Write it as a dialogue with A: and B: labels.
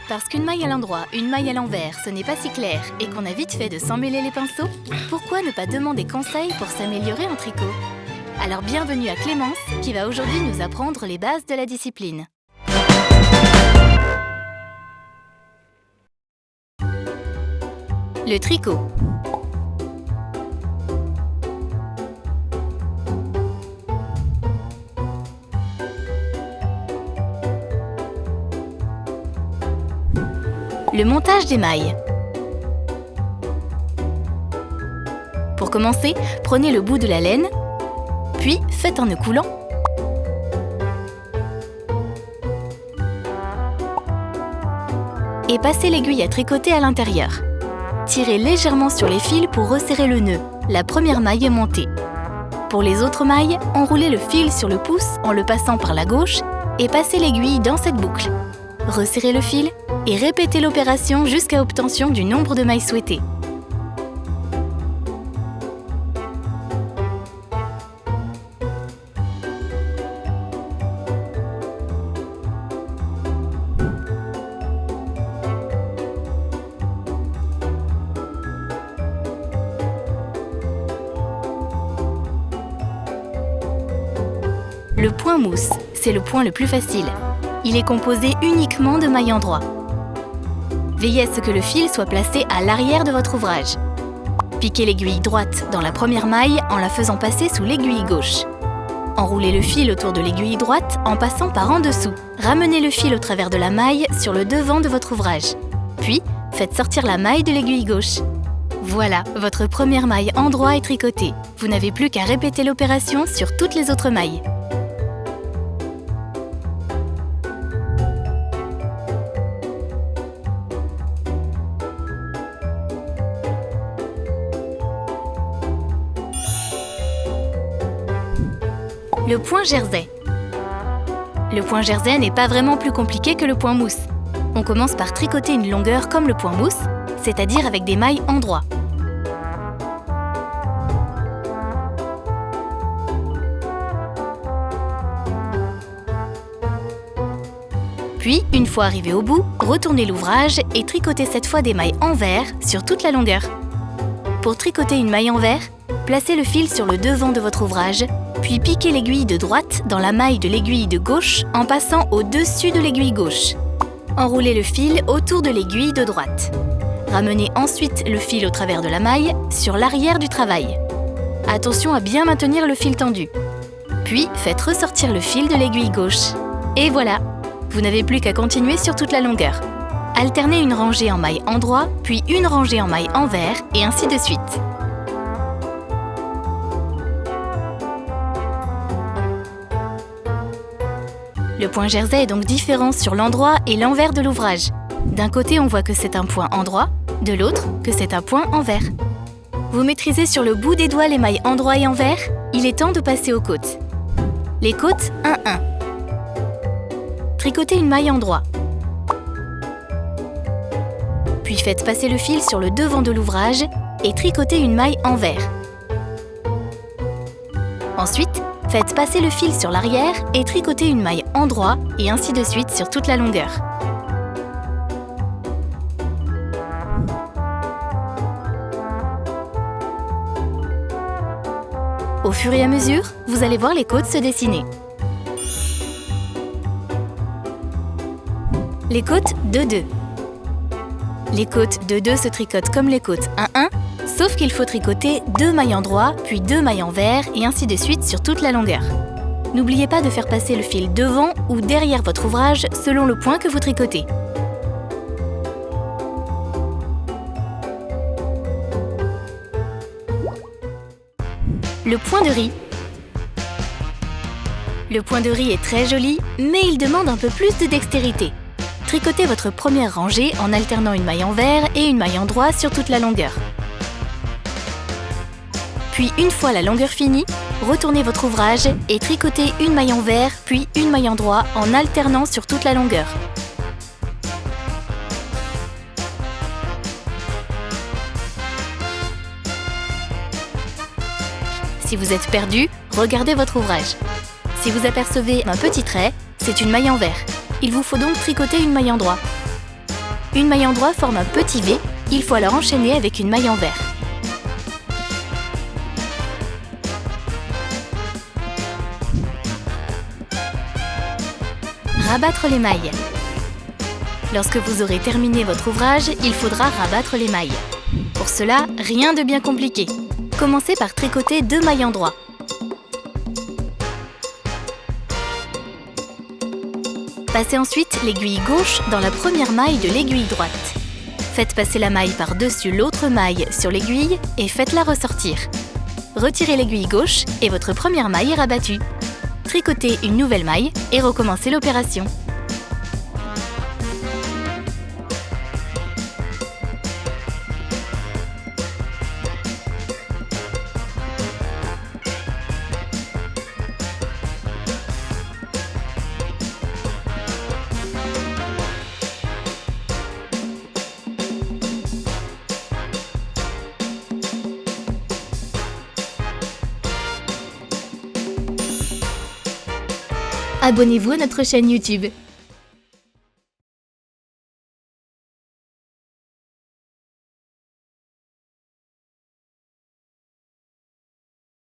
A: Parce qu'une maille à l'endroit, une maille à l'envers, ce n'est pas si clair et qu'on a vite fait de s'emmêler les pinceaux, pourquoi ne pas demander conseil pour s'améliorer en tricot? Alors bienvenue à Clémence qui va aujourd'hui nous apprendre les bases de la discipline. Le tricot. Le montage des mailles. Pour commencer, prenez le bout de la laine, puis faites un nœud coulant. Et passez l'aiguille à tricoter à l'intérieur. Tirez légèrement sur les fils pour resserrer le nœud. La première maille est montée. Pour les autres mailles, enroulez le fil sur le pouce en le passant par la gauche et passez l'aiguille dans cette boucle. Resserrez le fil et répétez l'opération jusqu'à obtention du nombre de mailles souhaité. Le point mousse, c'est le point le plus facile. Il est composé uniquement de mailles endroit. Veillez à ce que le fil soit placé à l'arrière de votre ouvrage. Piquez l'aiguille droite dans la première maille en la faisant passer sous l'aiguille gauche. Enroulez le fil autour de l'aiguille droite en passant par en dessous. Ramenez le fil au travers de la maille sur le devant de votre ouvrage. Puis, faites sortir la maille de l'aiguille gauche. Voilà, votre première maille endroit est tricotée. Vous n'avez plus qu'à répéter l'opération sur toutes les autres mailles. Le point jersey. Le point jersey n'est pas vraiment plus compliqué que le point mousse. On commence par tricoter une longueur comme le point mousse, c'est-à-dire avec des mailles endroit. Puis, une fois arrivé au bout, retournez l'ouvrage et tricotez cette fois des mailles envers sur toute la longueur. Pour tricoter une maille envers, placez le fil sur le devant de votre ouvrage, puis piquez l'aiguille de droite dans la maille de l'aiguille de gauche en passant au-dessus de l'aiguille gauche. Enroulez le fil autour de l'aiguille de droite. Ramenez ensuite le fil au travers de la maille sur l'arrière du travail. Attention à bien maintenir le fil tendu. Puis faites ressortir le fil de l'aiguille gauche. Et voilà, vous n'avez plus qu'à continuer sur toute la longueur. Alternez une rangée en maille endroit, puis une rangée en maille envers, et ainsi de suite. Le point jersey est donc différent sur l'endroit et l'envers de l'ouvrage. D'un côté, on voit que c'est un point endroit, de l'autre, que c'est un point envers. Vous maîtrisez sur le bout des doigts les mailles endroit et envers, il est temps de passer aux côtes. Les côtes 1-1. Tricotez une maille endroit. Puis faites passer le fil sur le devant de l'ouvrage et tricotez une maille envers. Ensuite, faites passer le fil sur l'arrière et tricotez une maille endroit et ainsi de suite sur toute la longueur. Au fur et à mesure, vous allez voir les côtes se dessiner. Les côtes 2-2. Les côtes 2-2 se tricotent comme les côtes 1-1, sauf qu'il faut tricoter 2 mailles endroit, puis 2 mailles envers, et ainsi de suite sur toute la longueur. N'oubliez pas de faire passer le fil devant ou derrière votre ouvrage selon le point que vous tricotez. Le point de riz. Le point de riz est très joli, mais il demande un peu plus de dextérité. Tricotez votre première rangée en alternant une maille envers et une maille endroit sur toute la longueur. Puis une fois la longueur finie, retournez votre ouvrage et tricotez une maille envers puis une maille endroit en alternant sur toute la longueur. Si vous êtes perdu, regardez votre ouvrage. Si vous apercevez un petit trait, c'est une maille envers. Il vous faut donc tricoter une maille endroit. Une maille endroit forme un petit V, il faut alors enchaîner avec une maille envers. Rabattre les mailles. Lorsque vous aurez terminé votre ouvrage, il faudra rabattre les mailles. Pour cela, rien de bien compliqué. Commencez par tricoter 2 mailles endroits. Passez ensuite l'aiguille gauche dans la première maille de l'aiguille droite. Faites passer la maille par-dessus l'autre maille sur l'aiguille et faites-la ressortir. Retirez l'aiguille gauche et votre première maille est rabattue. Tricotez une nouvelle maille et recommencez l'opération. Abonnez-vous à notre chaîne YouTube.